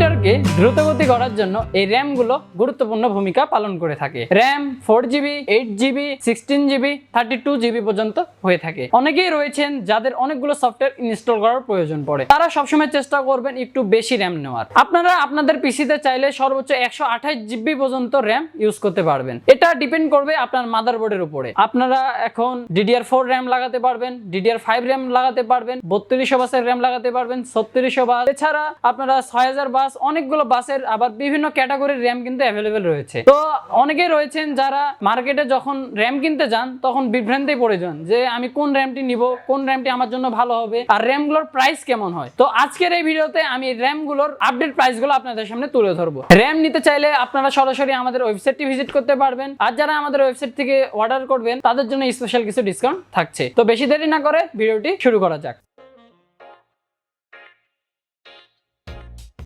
কম্পিউটারকে দ্রুতগতি করার জন্য এই র্যাম গুলো গুরুত্বপূর্ণ ভূমিকা পালন করে থাকে। RAM 4GB, 8GB, 16GB, 32GB পর্যন্ত হয়ে থাকে। অনেকেই রয়েছেন যাদের অনেকগুলো সফটওয়্যার ইনস্টল করার প্রয়োজন পড়ে, তারা সবসময় চেষ্টা করবেন একটু বেশি র্যাম নেওয়ার। আপনারা আপনাদের পিসিতে চাইলে সর্বোচ্চ 128GB পর্যন্ত র্যাম ইউজ করতে পারবেন। এটা ডিপেন্ড করবে আপনার মাদারবোর্ডের উপরে। আপনারা এখন DDR4 র্যাম লাগাতে পারবেন, DDR5 র্যাম লাগাতে পারবেন, 3200 বাসের র্যাম লাগাতে পারবেন, 3600 বাস, এছাড়া আপনারা 6000 বাস, অনেকগুলো বাসের আবার বিভিন্ন ক্যাটাগরির র্যাম কিন্তু অ্যাভেলেবেল রয়েছে। তো অনেকেই রয়েছেন যারা মার্কেটে যখন র্যাম কিনতে যান তখন বিভ্রান্তি পড়ে যান যে আমি কোন র্যামটি নিব, কোন র্যামটি আমার জন্য ভালো হবে, আর র্যামগুলোর প্রাইস কেমন হয়। তো আজকের এই ভিডিওতে আমি র্যামগুলোর আপডেট প্রাইসগুলো আপনাদের সামনে তুলে ধরবো। র্যাম নিতে চাইলে আপনারা সরাসরি আমাদের ওয়েবসাইটটি ভিজিট করতে পারবেন, আর যারা আমাদের ওয়েবসাইট থেকে অর্ডার করবেন তাদের জন্য স্পেশাল কিছু ডিসকাউন্ট থাকছে। তো বেশি দেরি না করে ভিডিওটি শুরু করা যাক।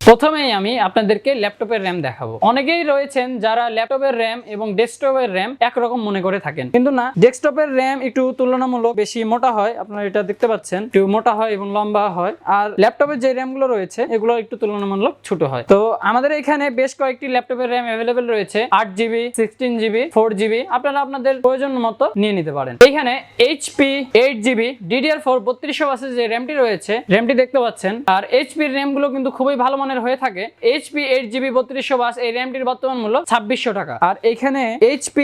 প্রথমেই আমি আপনাদেরকে ল্যাপটপের র্যাম দেখাবো। অনেকেই রয়েছেন যারা ল্যাপটপের র্যাম এবং ডেস্কটপের র্যাম একরকম মনে করে থাকেন, কিন্তু না, ডেস্কটপের র্যাম একটু তুলনামূলক বেশি মোটা হয়। আপনারা এটা দেখতে পাচ্ছেন, একটু মোটা হয় এবং লম্বা হয়। আর ল্যাপটপের যে র্যাম গুলো রয়েছে এগুলো একটু তুলনামূলক ছোট হয়। তো আমাদের এখানে বেশ কয়েকটি ল্যাপটপের র্যাম অ্যাভেলেবেল রয়েছে, 8GB, 16GB, 4GB। আপনারা আপনাদের প্রয়োজন মতো নিয়ে নিতে পারেন। এখানে HP 8GB DDR4 3200 বাসের যে র্যামটি রয়েছে, র্যামটি দেখতে পাচ্ছেন। আর HP এর র্যাম গুলো কিন্তু খুবই ভালো মানের হয়ে থাকে। HP 8GB 3200 বাস এই র্যামটির বর্তমান মূল্য 2600 টাকা। আর এখানে HP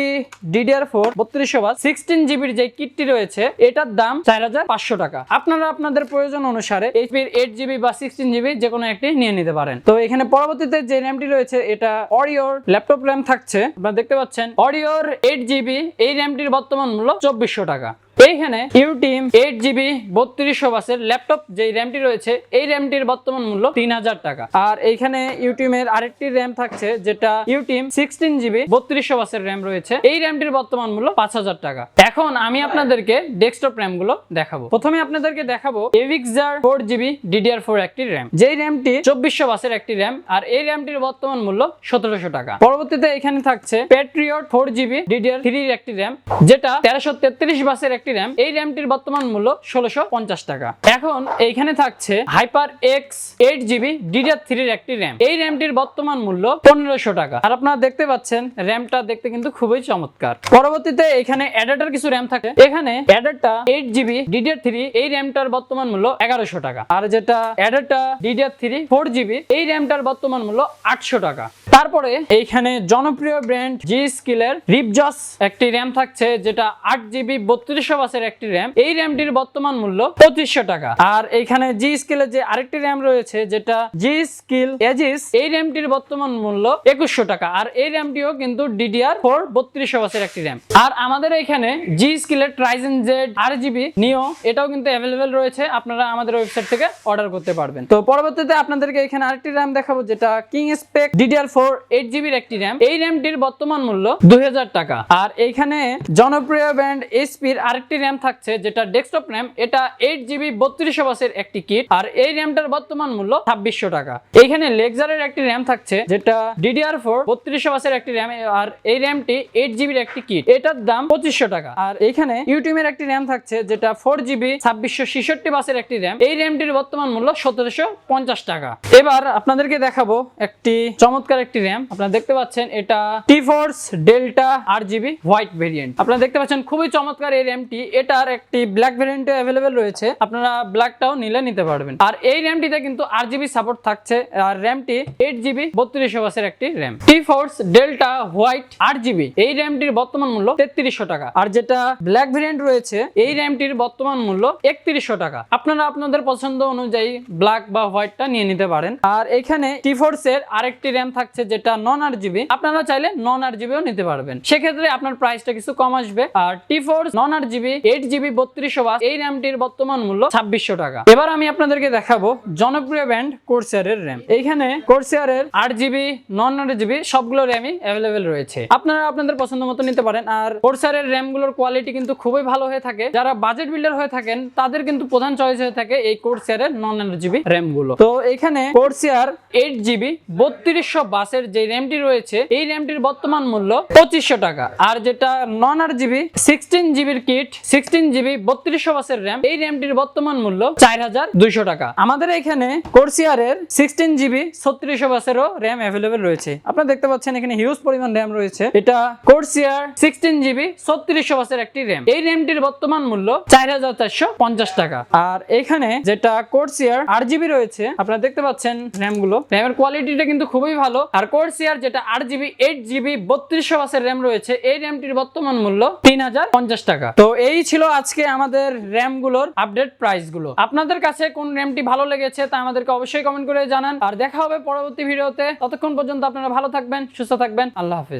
DDR4 3200 বাস 16GB যে কিটটি রয়েছে এটার দাম 4500 টাকা। আপনারা আপনাদের প্রয়োজন অনুসারে HP 8GB বা 16GB যে কোনো একটি নিয়ে নিতে পারেন। তো এখানে পরবর্তীতে যে র্যামটি রয়েছে এটা অরিওর ল্যাপটপ র্যাম থাকছে। আপনারা দেখতে পাচ্ছেন অরিওর 8GB এই র্যামটির বর্তমান মূল্য 2400 টাকা। এইখানে ইউটিম 8GB 3200 বাসের ল্যাপটপ যে র্যামটি রয়েছে এই র্যামটির বর্তমান মূল্য 3000 টাকা। আর এইখানে ইউটিমের আরেকটি র্যাম থাকছে যেটা ইউটিম 16GB 3200 বাসের র্যাম রয়েছে, এই র্যামটির বর্তমান মূল্য 5000 টাকা। এখন আমি আপনাদেরকে ডেস্কটপ র্যাম গুলো দেখাবো। প্রথমে আপনাদেরকে দেখাবো এভিক্সার 4GB DDR4 একটি র্যাম, যেই র্যামটি 2400 বাসের একটি র্যাম, আর এই র্যামটির বর্তমান মূল্য 1700 টাকা। পরবর্তীতে এখানে থাকছে প্যাট্রিয়ট 4GB DDR3 এর একটি র্যাম, যেটা 1333 বাসের একটি র্যাম, এই র্যামটির বর্তমান মূল্য 1650 টাকা। এখন এইখানে থাকছে হাইপার এক্স 8GB DDR3 এর একটি র্যাম, এই র্যামটির বর্তমান মূল্য 1500 টাকা। আর আপনারা দেখতে পাচ্ছেন র্যামটা দেখতে কিন্তু খুবই চমৎকার। পরবর্তীতে এখানে অ্যাডাপ্টার কিছু র্যাম থাকে। এখানে অ্যাডাপ্টার 8GB DDR3 এই র্যামটার বর্তমান মূল্য 1100 টাকা। আর যেটা অ্যাডাপ্টার DDR3 4GB এই র্যামটার বর্তমান মূল্য 800 টাকা। তারপরে এইখানে জনপ্রিয় ব্র্যান্ড জি স্কিলের রিপজস একটি র্যাম থাকছে, যেটা 8GB 3200 বাসের একটি র্যাম, এই র্যামটির বর্তমান মূল্য 2500 টাকা। আর এইখানে জি স্কিলের যে আরেকটি র্যাম রয়েছে যেটা জি স্কিল এজিস, এই র্যামটির বর্তমান মূল্য 2100 টাকা। আর এই র্যামটিও কিন্তু DDR4 3200 বাসের একটি র্যাম। আর আমাদের এখানে জি স্কিলের ryzen Z RGB নিও এটাও কিন্তু অ্যাভেলেবেল রয়েছে, আপনারা আমাদের ওয়েবসাইট থেকে অর্ডার করতে পারবেন। তো পরবর্তীতে আপনাদেরকে এখানে আরেকটি র্যাম দেখাবো যেটা কিং স্পেক DDR4 8GB এর একটি র্যাম, এই র্যামটির বর্তমান মূল্য 2000 টাকা। আর এইখানে জনপ্রিয় ব্র্যান্ড HP এর আরেকটি র্যাম থাকছে যেটা ডেস্কটপ র্যাম, এটা 8GB 3200 বাসের একটি কিট, আর এই র্যামটার বর্তমান মূল্য 2600 টাকা। এইখানে লেক্সারের একটি র্যাম থাকছে যেটা DDR4 3200 বাসের একটি র্যাম, আর এই র্যামটি 8GB এর একটি কিট, এটার দাম 2500 টাকা। আর এইখানে ইউটিউমের একটি র্যাম থাকছে যেটা 4GB 2666 বাসের একটি র্যাম, এই র্যামটির বর্তমান মূল্য 1750 টাকা। এবার আপনাদেরকে দেখাবো একটি চমৎকার একটি র্যাম। আপনারা দেখতে পাচ্ছেন এটা টিফোর্স ডেল্টা RGB হোয়াইট ভেরিয়েন্ট। আপনারা দেখতে পাচ্ছেন খুবই চমৎকার এই র্যামটি। এটার একটি ব্ল্যাক ভেরিয়েন্টে অ্যাভেলেবেল রয়েছে, আপনারা ব্ল্যাকটাও নিতে পারবেন। আর এই র্যামটিতে কিন্তু RGB সাপোর্ট থাকছে। আর র্যামটি 8GB 3200 বাসের একটি র্যাম, টিফোর্স ডেল্টা হোয়াইট RGB, এই র্যামটির বর্তমান মূল্য 3300 টাকা। আর যেটা ব্ল্যাক ভেরিয়েন্ট রয়েছে এই র্যামটির বর্তমান মূল্য 3100 টাকা। আপনারা আপনাদের পছন্দ অনুযায়ী ব্ল্যাক বা হোয়াইটটা নিয়ে নিতে পারেন। আর এখানে টিফোর্স এর আরেকটি র্যাম থাকছে যেটা নন RGB, আপনারা চাইলে নন RGBও নিতে পারবেন, সেক্ষেত্রে আপনার প্রাইসটা কিছু কম আসবে। আর টিফোর্স নন RGB 8GB 3200 বাস এই র্যামটির বর্তমান মূল্য 2600 টাকা। এবার আমি আপনাদেরকে দেখাবো জনপ্রিয় ব্র্যান্ড কোর্সারের র্যাম। এইখানে কোর্সারের RGB নন RGB সবগুলো র্যামই অ্যাভেলেবেল রয়েছে, আপনারা আপনাদের পছন্দ মতো নিতে পারেন। আর কোর্সারের র্যামগুলোর কোয়ালিটি কিন্তু খুবই ভালো হয়ে থাকে। যারা বাজেট বিল্ডার হয়ে থাকেন তাদের কিন্তু প্রধান চয়েস হয়ে থাকে এই কোর্সারের নন RGB র্যামগুলো। তো এখানে কোর্সার 8GB 3200 বাস বাসের যে র্যামটি রয়েছে এই র্যামটির বর্তমান মূল্য 2500 টাকা। আর যেটা নন আরজিবি 16 জিবির কিট 16 জিবি 3200 বাসের র্যাম এই র্যামটির বর্তমান মূল্য 4200 টাকা। আমাদের এখানে কোর্সিয়ারের 16 জিবি 3600 বাসেরও র্যাম অ্যাভেলেবেল রয়েছে। আপনারা দেখতে পাচ্ছেন এখানে হিউজ পরিমাণ র্যাম রয়েছে। এটা কোর্সিয়ার 16 জিবি 3600 বাসের একটি র্যাম এই র্যামটির বর্তমান মূল্য 4450 টাকা। আর এখানে যেটা কোর্সিয়ার 8GB রয়েছে আপনারা দেখতে পাচ্ছেন র্যামগুলো, র্যামের কোয়ালিটিটা কিন্তু খুবই ভালো। আর কোর্সিয়ার যেটা 8GB 8GB 3200 বাসের র্যাম রয়েছে এই র্যামটির বর্তমান মূল্য 3050 টাকা। তো এই ছিল আজকে আমাদের র্যামগুলোর আপডেট প্রাইসগুলো। আপনাদের কাছে কোন র্যামটি ভালো লেগেছে তা আমাদেরকে অবশ্যই কমেন্ট করে জানান। আর দেখা হবে পরবর্তী ভিডিওতে। ততক্ষণ পর্যন্ত আপনারা ভালো থাকবেন, সুস্থ থাকবেন। আল্লাহ হাফেজ।